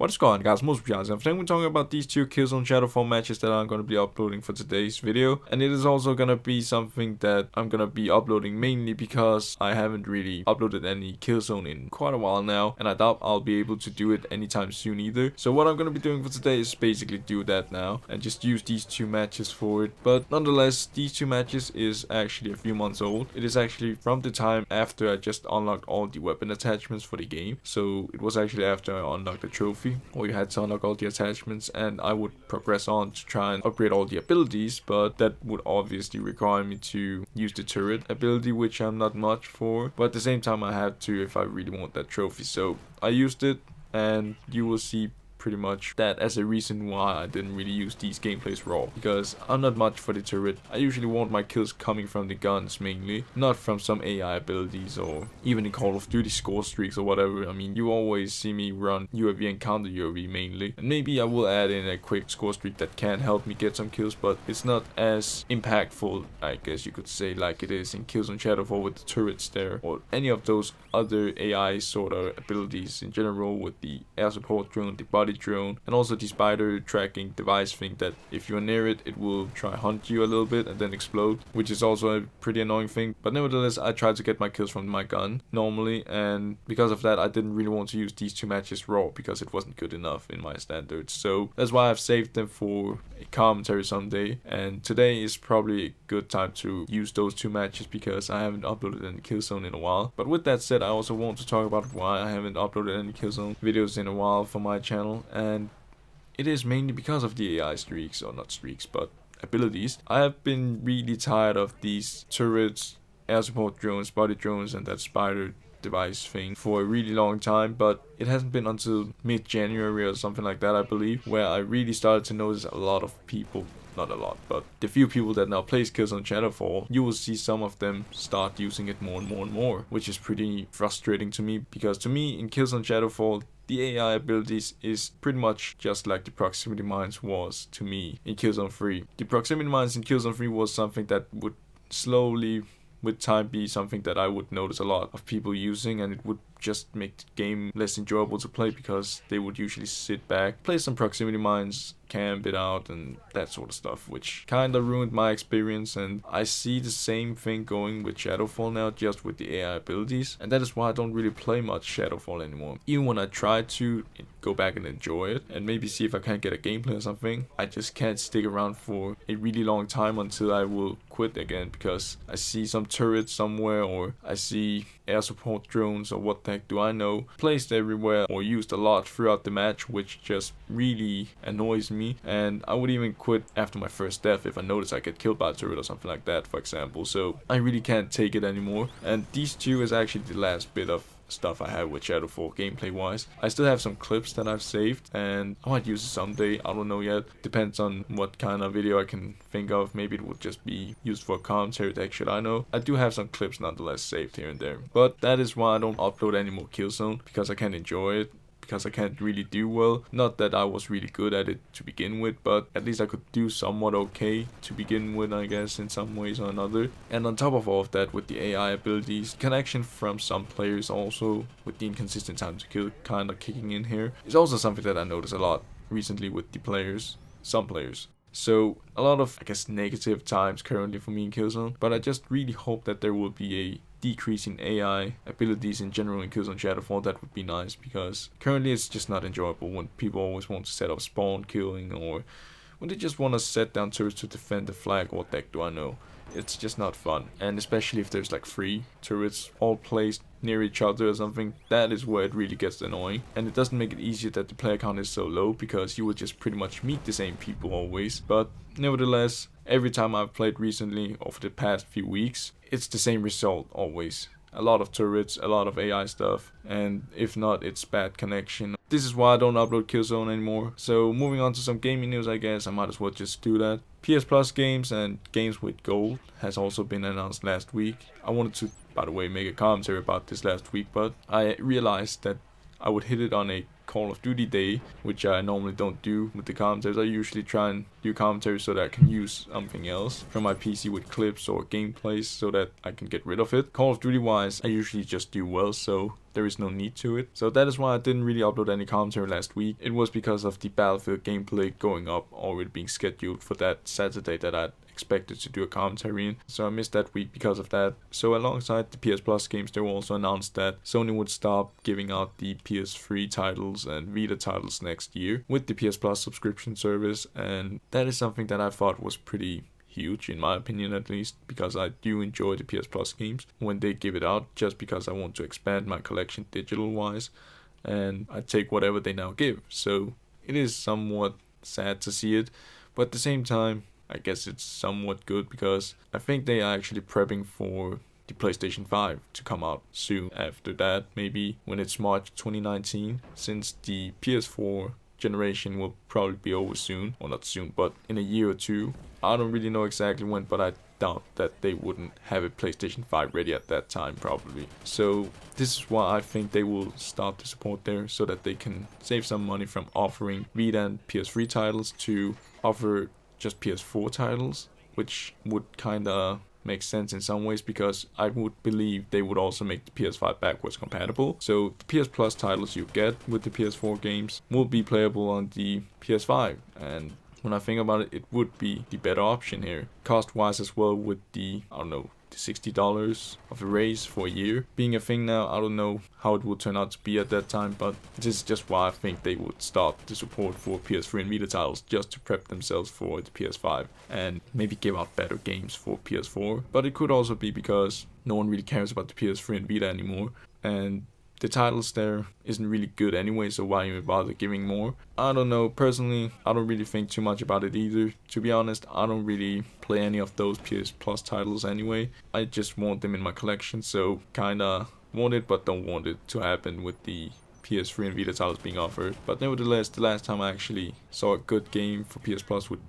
What is going on, guys? Most supcharls, and today we're talking about these two Killzone Shadowfall matches that I'm going to be uploading for today's video. And it is also going to be something that I'm going to be uploading mainly because I haven't really uploaded any Killzone in quite a while now, and I doubt I'll be able to do it anytime soon either. So what I'm going to be doing for today is basically do that now and just use these two matches for it. But nonetheless, these two matches is actually a few months old. It is actually from the time after I just unlocked all the weapon attachments for the game. So it was actually after I unlocked the trophy, or you had to unlock all the attachments, and I would progress on to try and upgrade all the abilities, but that would obviously require me to use the turret ability, which I'm not much for, but at the same time I had to if I really want that trophy. So I used it, and you will see pretty much that as a reason why I didn't really use these gameplays raw, because I'm not much for the turret. I usually want my kills coming from the guns mainly, not from some AI abilities or even in Call of Duty score streaks or whatever. I mean, you always see me run UAV and counter UAV mainly, and maybe I will add in a quick score streak that can help me get some kills, but it's not as impactful, I guess you could say, like it is in Killzone Shadowfall with the turrets there, or any of those other AI sort of abilities in general, with the air support drone, the body drone, and also the spider tracking device thing that if you're near it, it will try hunt you a little bit and then explode, which is also a pretty annoying thing. But nevertheless, I try to get my kills from my gun normally, and because of that I didn't really want to use these two matches raw because it wasn't good enough in my standards. So that's why I've saved them for a commentary someday, and today is probably a good time to use those two matches because I haven't uploaded any Killzone in a while. But with that said, I also want to talk about why I haven't uploaded any Killzone videos in a while for my channel, and it is mainly because of the AI streaks, or not streaks but abilities. I have been really tired of these turrets, air support drones, body drones, and that spider device thing for a really long time, but it hasn't been until mid-January or something like that, I believe, where I really started to notice a lot of people, not a lot, but the few people that now plays Killzone Shadowfall, you will see some of them start using it more and more and more, which is pretty frustrating to me, because to me in Killzone Shadowfall the AI abilities is pretty much just like the proximity mines was to me in Killzone 3. The proximity mines in Killzone 3 was something that would slowly with time be something that I would notice a lot of people using, and it would just make the game less enjoyable to play because they would usually sit back, play some proximity mines, camp it out and that sort of stuff, which kinda ruined my experience. And I see the same thing going with Shadowfall now, just with the AI abilities, and that is why I don't really play much Shadowfall anymore. Even when I try to go back and enjoy it and maybe see if I can get a gameplay or something, I just can't stick around for a really long time until I will quit again, because I see some turrets somewhere, or I see air support drones, or what the heck do I know, placed everywhere or used a lot throughout the match, which just really annoys me. And I would even quit after my first death if I notice I get killed by a turret or something like that, for example. So I really can't take it anymore, and these two is actually the last bit of stuff I have with Shadowfall gameplay wise. I still have some clips that I've saved, and I might use it someday, I don't know yet. Depends on what kind of video I can think of. Maybe it would just be used for a commentary, the heck should I know. I do have some clips nonetheless saved here and there, but that is why I don't upload any more Killzone, because I can't enjoy it, because I can't really do well. Not that I was really good at it to begin with, but at least I could do somewhat okay to begin with, I guess, in some ways or another. And on top of all of that, with the AI abilities, connection from some players also, with the inconsistent time to kill kind of kicking in here, is also something that I noticed a lot recently with the players, some players. So a lot of, I guess, negative times currently for me in Killzone, but I just really hope that there will be a decrease in AI abilities in general in Killzone Shadowfall. That would be nice, because currently it's just not enjoyable when people always want to set up spawn killing, or when they just want to set down turrets to defend the flag, what the heck do I know. It's just not fun, and especially if there's like 3 turrets all placed near each other or something, that is where it really gets annoying. And it doesn't make it easier that the player count is so low, because you will just pretty much meet the same people always. But nevertheless, every time I've played recently over the past few weeks, it's the same result always. A lot of turrets, a lot of AI stuff, and if not, it's bad connection. This is why I don't upload Killzone anymore. So moving on to some gaming news, I guess I might as well just do that. PS Plus games and games with gold has also been announced last week. I wanted to, by the way, make a commentary about this last week, but I realized that I would hit it on a Call of Duty day, which I normally don't do with the commentaries. I usually try and do commentaries so that I can use something else from my PC with clips or gameplays so that I can get rid of it. Call of Duty wise, I usually just do well, so there is no need to it. So that is why I didn't really upload any commentary last week. It was because of the Battlefield gameplay going up, already being scheduled for that Saturday that I'd expected to do a commentary in, so I missed that week because of that. So alongside the PS Plus games, they also announced that Sony would stop giving out the PS3 titles and Vita titles next year with the PS Plus subscription service, and that is something that I thought was pretty huge, in my opinion at least, because I do enjoy the PS Plus games when they give it out, just because I want to expand my collection digital wise, and I take whatever they now give. So it is somewhat sad to see it, but at the same time I guess it's somewhat good, because I think they are actually prepping for the PlayStation 5 to come out soon after that, maybe when it's March 2019, since the PS4 generation will probably be over soon, or not soon, but in a year or two. I don't really know exactly when, but I doubt that they wouldn't have a PlayStation 5 ready at that time probably. So this is why I think they will start the support there, so that they can save some money from offering Vita and PS3 titles to offer just PS4 titles, which would kinda make sense in some ways, because I would believe they would also make the PS5 backwards compatible. So the PS Plus titles you get with the PS4 games will be playable on the PS5, and when I think about it, it would be the better option here, cost wise as well, with the, I don't know, the $60 of a raise for a year being a thing now. I don't know how it will turn out to be at that time, but this is just why I think they would start the support for PS3 and Vita titles, just to prep themselves for the PS5 and maybe give out better games for PS4. But it could also be because no one really cares about the PS3 and Vita anymore, and the titles there isn't really good anyway, so why even bother giving more? I don't know. Personally, I don't really think too much about it either. To be honest, I don't really play any of those PS Plus titles anyway. I just want them in my collection, so kinda want it but don't want it to happen with the PS3 and Vita titles being offered. But nevertheless, the last time I actually saw a good game for PS Plus with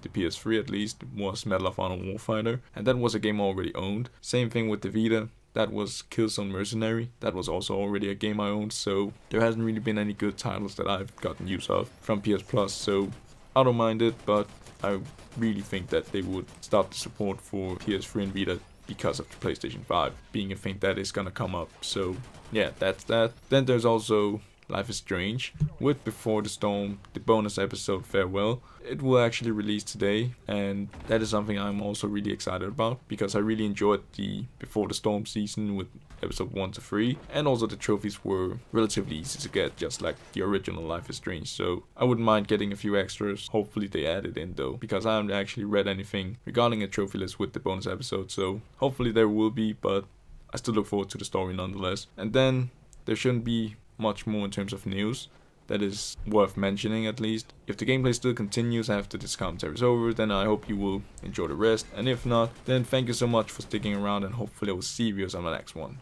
the PS3 at least was Medal of Honor Warfighter, and that was a game I already owned. Same thing with the Vita. That was Killzone Mercenary. That was also already a game I owned, so there hasn't really been any good titles that I've gotten use of from PS Plus, so I don't mind it, but I really think that they would stop the support for PS3 and Vita because of the PlayStation 5 being a thing that is gonna come up. So yeah, that's that. Then there's also Life is Strange with Before the Storm, the bonus episode Farewell. It will actually release today, and that is something I'm also really excited about, because I really enjoyed the Before the Storm season with episode 1 to 3, and also the trophies were relatively easy to get, just like the original Life is Strange, so I wouldn't mind getting a few extras. Hopefully they add it in though, because I haven't actually read anything regarding a trophy list with the bonus episode, so hopefully there will be, but I still look forward to the story nonetheless. And then there shouldn't be much more in terms of news that is worth mentioning, at least. If the gameplay still continues after this commentary is over, then I hope you will enjoy the rest, and if not, then thank you so much for sticking around, and hopefully I will see you on the next one.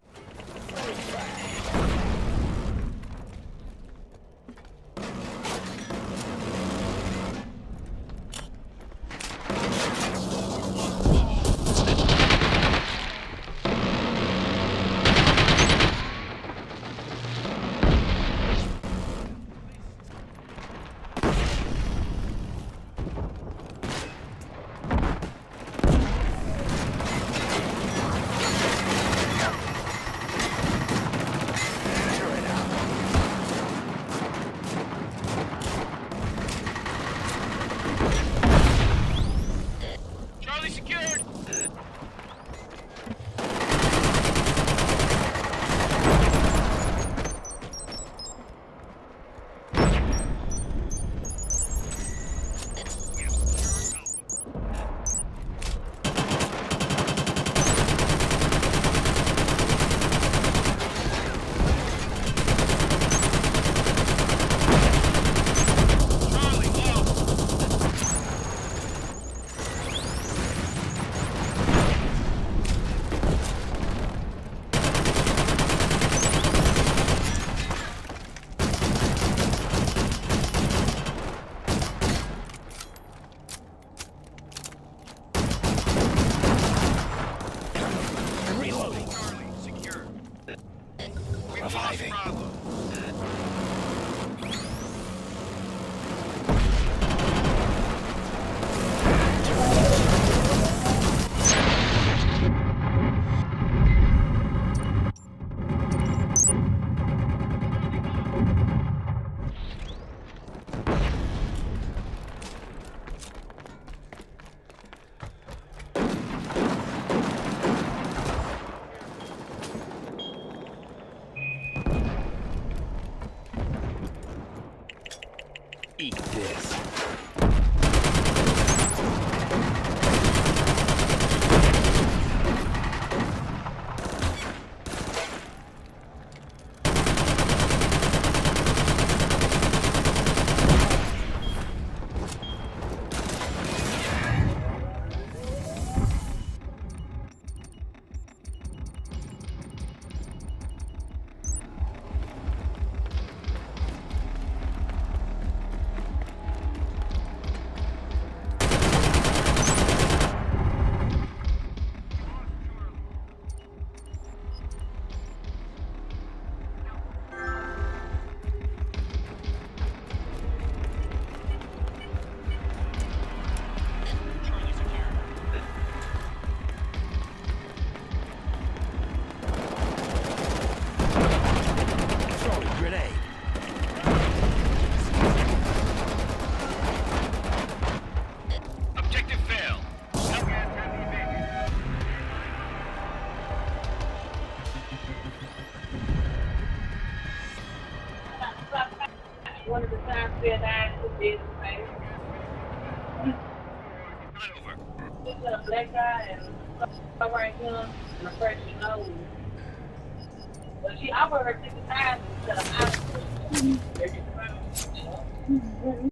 Eat this. One of the times we died to this place. It's a black guy and a right here and a fresh nose. But she offered her 50 times instead of 9.